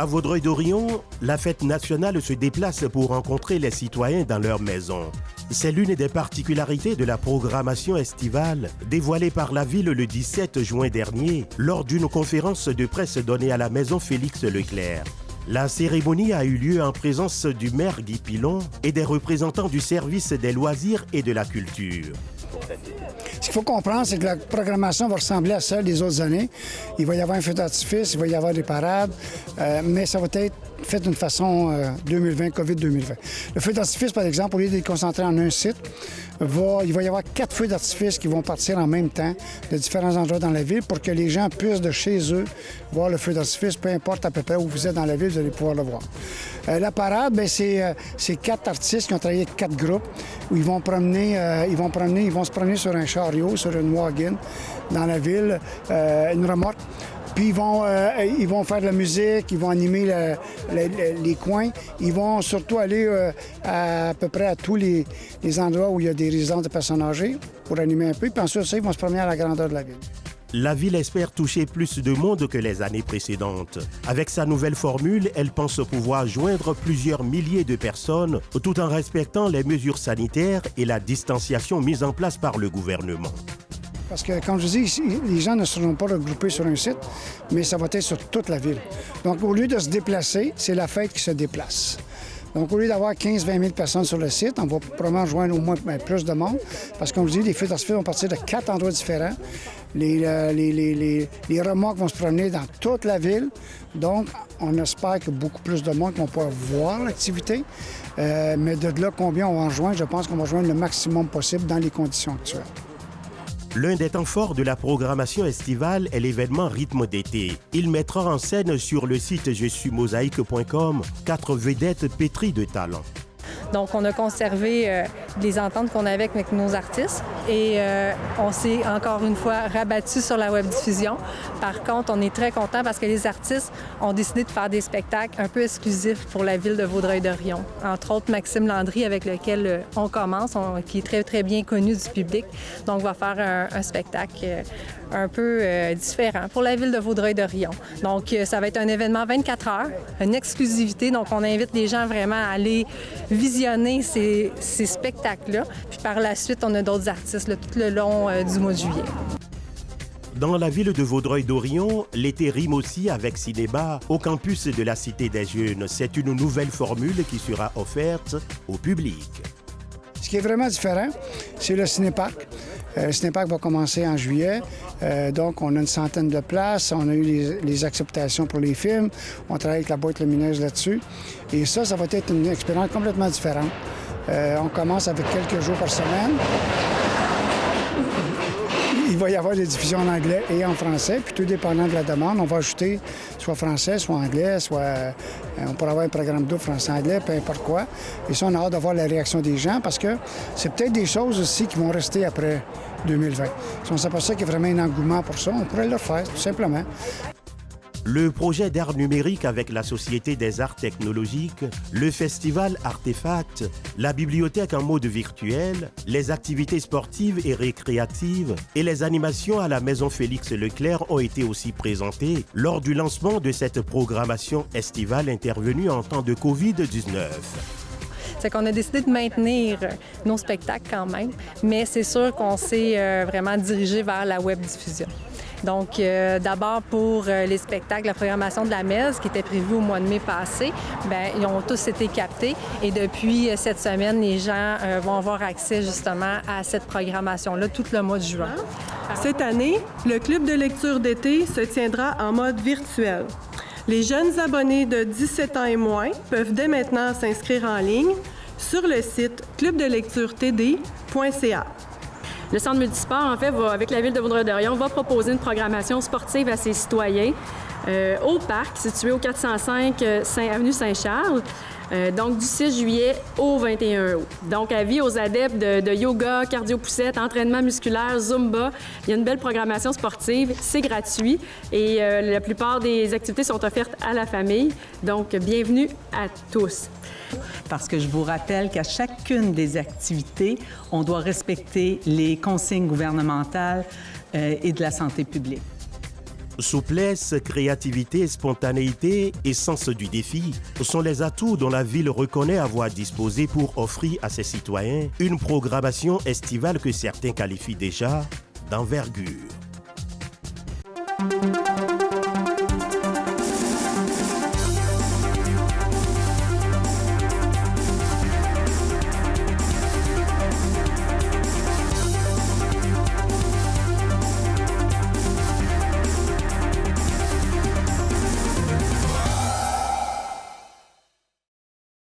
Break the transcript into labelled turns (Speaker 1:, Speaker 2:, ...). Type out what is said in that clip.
Speaker 1: À Vaudreuil-Dorion, la fête nationale se déplace pour rencontrer les citoyens dans leur maison. C'est l'une des particularités de la programmation estivale dévoilée par la ville le 17 juin dernier lors d'une conférence de presse donnée à la maison Félix Leclerc. La cérémonie a eu lieu en présence du maire Guy Pilon et des représentants du service des loisirs et de la culture.
Speaker 2: Ce qu'il faut comprendre, c'est que la programmation va ressembler à celle des autres années. Il va y avoir un feu d'artifice, il va y avoir des parades, mais ça va être fait d'une façon 2020, COVID 2020. Le feu d'artifice, par exemple, au lieu d'être concentré en un site, il va y avoir 4 feux d'artifice qui vont partir en même temps de différents endroits dans la ville pour que les gens puissent de chez eux voir le feu d'artifice, peu importe à peu près où vous êtes dans la ville, vous allez pouvoir le voir. La parade, bien, c'est 4 artistes qui ont travaillé avec 4 groupes où ils vont se promener sur un chariot, sur une wagon dans la ville, une remorque. Puis ils vont faire de la musique, ils vont animer les coins. Ils vont surtout aller à peu près à tous les endroits où il y a des résidences de personnes âgées pour animer un peu. Puis ensuite, ils vont se promener à la grandeur de la ville.
Speaker 1: La ville espère toucher plus de monde que les années précédentes. Avec sa nouvelle formule, elle pense pouvoir joindre plusieurs milliers de personnes tout en respectant les mesures sanitaires et la distanciation mise en place par le gouvernement.
Speaker 2: Parce que, comme je vous dis, les gens ne seront pas regroupés sur un site, mais ça va être sur toute la ville. Donc, au lieu de se déplacer, c'est la fête qui se déplace. Donc, au lieu d'avoir 15-20 000 personnes sur le site, on va probablement joindre au moins plus de monde. Parce que, comme je vous dis, les feux d'artifice vont partir de 4 endroits différents. Les remorques vont se promener dans toute la ville. Donc, on espère que beaucoup plus de monde vont pouvoir voir l'activité. Mais de là, combien on va en joindre, je pense qu'on va joindre le maximum possible dans les conditions actuelles.
Speaker 1: L'un des temps forts de la programmation estivale est l'événement Rythme d'été. Il mettra en scène sur le site jesuimosaïque.com 4 vedettes pétries de talent.
Speaker 3: Donc, on a conservé les ententes qu'on avait avec nos artistes et on s'est encore une fois rabattu sur la webdiffusion. Par contre, on est très contents parce que les artistes ont décidé de faire des spectacles un peu exclusifs pour la ville de Vaudreuil-Dorion. Entre autres, Maxime Landry, avec lequel on commence, qui est très, très bien connu du public. Donc, va faire un spectacle un peu différent pour la ville de Vaudreuil-Dorion. Donc, ça va être un événement 24 heures, une exclusivité. Donc, on invite les gens vraiment à aller visionner ces spectacles-là. Puis par la suite, on a d'autres artistes là, tout le long du mois de juillet.
Speaker 1: Dans la ville de Vaudreuil-Dorion, l'été rime aussi avec cinéma au campus de la Cité des Jeunes. C'est une nouvelle formule qui sera offerte au public.
Speaker 2: Ce qui est vraiment différent, c'est le cinéparc. Le cinéparc va commencer en juillet. Donc, on a une centaine de places. On a eu les acceptations pour les films. On travaille avec la boîte lumineuse là-dessus. Et ça va être une expérience complètement différente. On commence avec quelques jours par semaine. Il va y avoir des diffusions en anglais et en français, puis tout dépendant de la demande, on va ajouter soit français, soit anglais, soit on pourra avoir un programme double français-anglais, peu importe quoi. Et ça, on a hâte de voir la réaction des gens parce que c'est peut-être des choses aussi qui vont rester après 2020. Si on s'aperçoit qu'il y a vraiment un engouement pour ça, on pourrait le faire, tout simplement.
Speaker 1: Le projet d'art numérique avec la Société des arts technologiques, le festival Artefact, la bibliothèque en mode virtuel, les activités sportives et récréatives et les animations à la maison Félix Leclerc ont été aussi présentés lors du lancement de cette programmation estivale intervenue en temps de COVID-19.
Speaker 3: C'est qu'on a décidé de maintenir nos spectacles quand même, mais c'est sûr qu'on s'est vraiment dirigé vers la web-diffusion. Donc, d'abord pour les spectacles, la programmation de la messe qui était prévue au mois de mai passé, bien, ils ont tous été captés et depuis cette semaine, les gens vont avoir accès justement à cette programmation-là tout le mois de juin.
Speaker 4: Cette année, le club de lecture d'été se tiendra en mode virtuel. Les jeunes abonnés de 17 ans et moins peuvent dès maintenant s'inscrire en ligne sur le site clubdelecturetd.ca.
Speaker 5: Le Centre multisport, en fait, avec la Ville de Vaudreuil-Dorion, va proposer une programmation sportive à ses citoyens au parc situé au 405 avenue Saint-Charles. Donc, du 6 juillet au 21 août. Donc, avis aux adeptes de yoga, cardio-poussette, entraînement musculaire, Zumba. Il y a une belle programmation sportive, c'est gratuit et la plupart des activités sont offertes à la famille. Donc, bienvenue à tous.
Speaker 6: Parce que je vous rappelle qu'à chacune des activités, on doit respecter les consignes gouvernementales et de la santé publique.
Speaker 1: Souplesse, créativité, spontanéité et sens du défi sont les atouts dont la ville reconnaît avoir disposé pour offrir à ses citoyens une programmation estivale que certains qualifient déjà d'envergure.